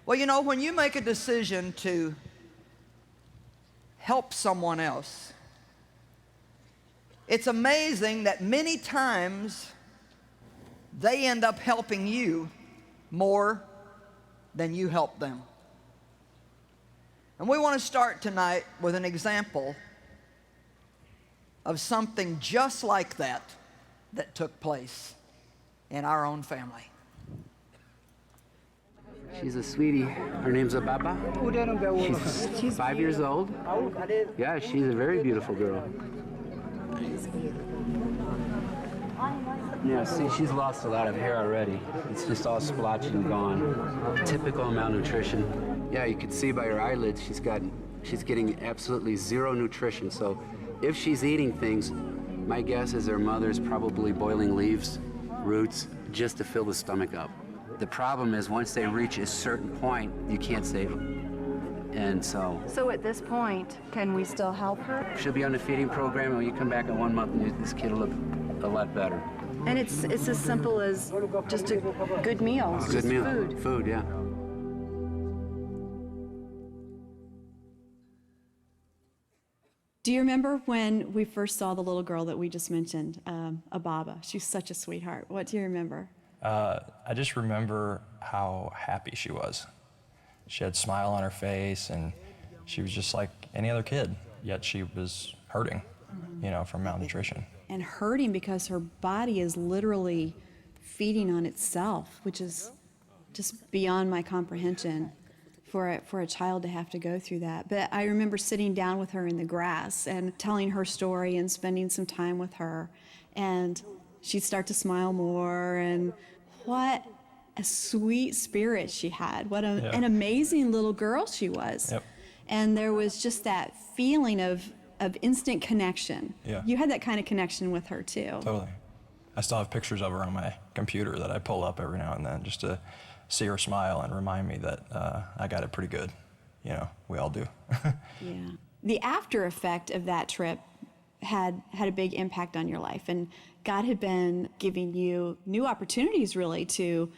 Well, you know, when you make a decision to help someone else, it's amazing that many times they end up helping you more than you help them. And we want to start tonight with an example of something just like that that took place in our own family. She's a sweetie. Her name's Ababa. She's 5 years old. Yeah, she's a very beautiful girl. Yeah, see, she's lost a lot of hair already. It's just all splotchy and gone. Typical malnutrition. Yeah, you can see by her eyelids, she's getting absolutely zero nutrition. So if she's eating things, my guess is her mother's probably boiling leaves, roots, just to fill the stomach up. The problem is once they reach a certain point, you can't save them. And so at this point, can we still help her? she'll be on the feeding program, and when you come back in 1 month, this kid will look a lot better. And it's as simple as just a good meal. Good meal. Food. Food, yeah. Do you remember when we first saw the little girl that we just mentioned, Ababa? She's such a sweetheart. What do you remember? I just remember how happy she was. She had a smile on her face, and she was just like any other kid, yet she was hurting, you know, from malnutrition. And hurting because her body is literally feeding on itself, which is just beyond my comprehension for a child to have to go through that. But I remember sitting down with her in the grass and telling her story and spending some time with her, and she'd start to smile more, and what a sweet spirit she had. What an amazing little girl she was. Yep. And there was just that feeling of instant connection. Yeah. You had that kind of connection with her too. Totally. I still have pictures of her on my computer that I pull up every now and then just to see her smile and remind me that I got it pretty good. You know, we all do. Yeah. The after effect of that trip had a big impact on your life, and God had been giving you new opportunities really to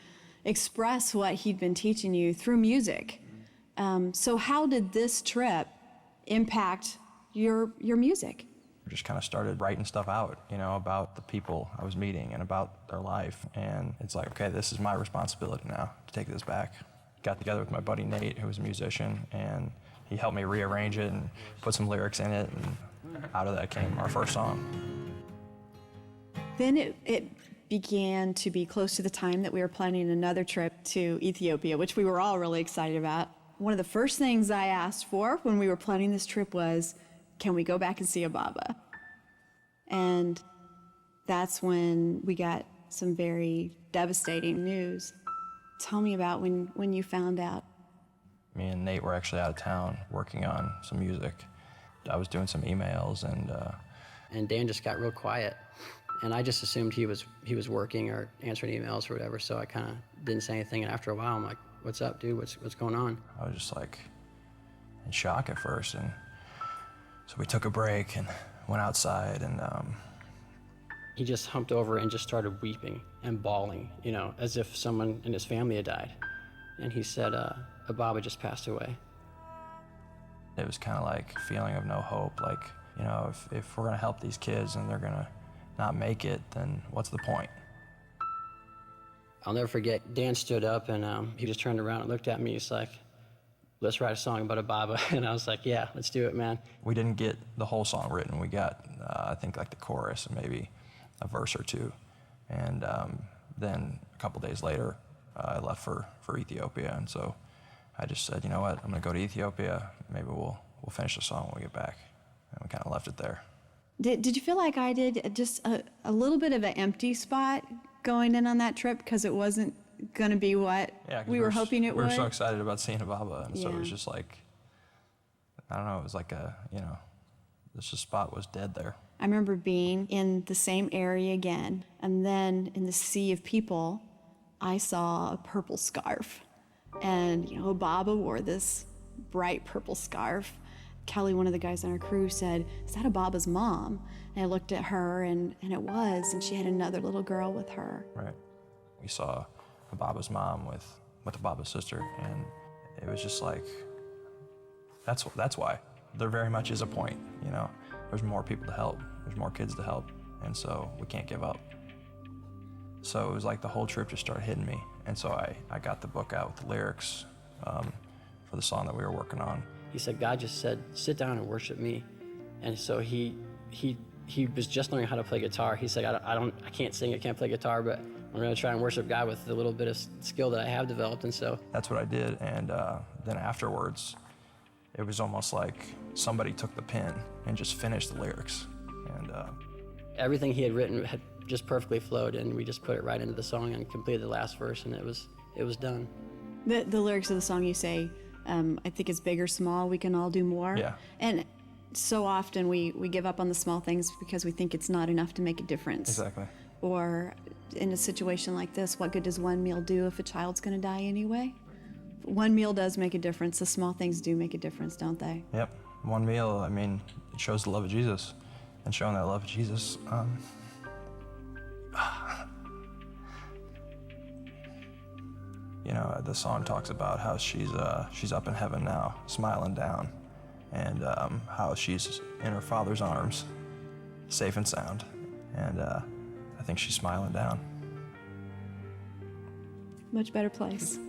express what he'd been teaching you through music. So how did this trip impact your music? I just kind of started writing stuff out, you know, about the people I was meeting and about their life. And it's like, okay, this is my responsibility now to take this back. Got together with my buddy Nate, who was a musician, and he helped me rearrange it and put some lyrics in it, and out of that came our first song. Then it began to be close to the time that we were planning another trip to Ethiopia, which we were all really excited about. One of the first things I asked for when we were planning this trip was, can we go back and see Ababa? And that's when we got some very devastating news. Tell me about when you found out. Me and Nate were actually out of town working on some music. I was doing some emails, And Dan just got real quiet. And I just assumed he was working or answering emails or whatever, so I kind of didn't say anything. And after a while, I'm like, what's up, dude? What's going on? I was just like in shock at first. And so we took a break and went outside, and He just humped over and just started weeping and bawling, you know, as if someone in his family had died. And he said, Ababa just passed away. it was kind of like a feeling of no hope. Like, you know, if we're gonna help these kids and they're gonna not make it, then what's the point? I'll never forget, Dan stood up and he just turned around and looked at me. He's like, let's write a song about Ababa. And I was like, yeah, let's do it, man. We didn't get the whole song written. We got, I think, like the chorus and maybe a verse or two. And then a couple days later, I left for Ethiopia. And so I just said, you know what, I'm gonna go to Ethiopia. Maybe we'll finish the song when we get back. And we kind of left it there. Did you feel like I did, just a little bit of an empty spot going in on that trip because it wasn't going to be what we were hoping it would? We were so excited about seeing Ababa, and so it was Yeah. just like, I don't know, it was like a, you know, this spot was dead there. I remember being in the same area again, and then in the sea of people, I saw a purple scarf. And, you know, Ababa wore this bright purple scarf. Kelly, one of the guys on our crew, said, "Is that Ababa's mom?" And I looked at her, and it was, and she had another little girl with her. Right. We saw Ababa's mom with Ababa's sister, and it was just like, that's why. There very much is a point, you know. There's more people to help. There's more kids to help. And so we can't give up. So it was like the whole trip just started hitting me. And so I got the book out with the lyrics for the song that we were working on. He said, God just said, sit down and worship me. And so he was just learning how to play guitar. He said, I can't sing, I can't play guitar, but I'm gonna try and worship God with the little bit of skill that I have developed. And so that's what I did. And then afterwards, it was almost like somebody took the pen and just finished the lyrics. And everything he had written had just perfectly flowed, and we just put it right into the song and completed the last verse, and it was done. The lyrics of the song, you say, I think it's big or small, we can all do more. Yeah. And so often we give up on the small things because we think it's not enough to make a difference. Exactly. Or in a situation like this, what good does one meal do if a child's going to die anyway? One meal does make a difference. The small things do make a difference, don't they? Yep. One meal, I mean, it shows the love of Jesus. And showing that love of Jesus, you know, the song talks about how she's up in heaven now, smiling down, and how she's in her Father's arms, safe and sound. And I think she's smiling down. Much better place.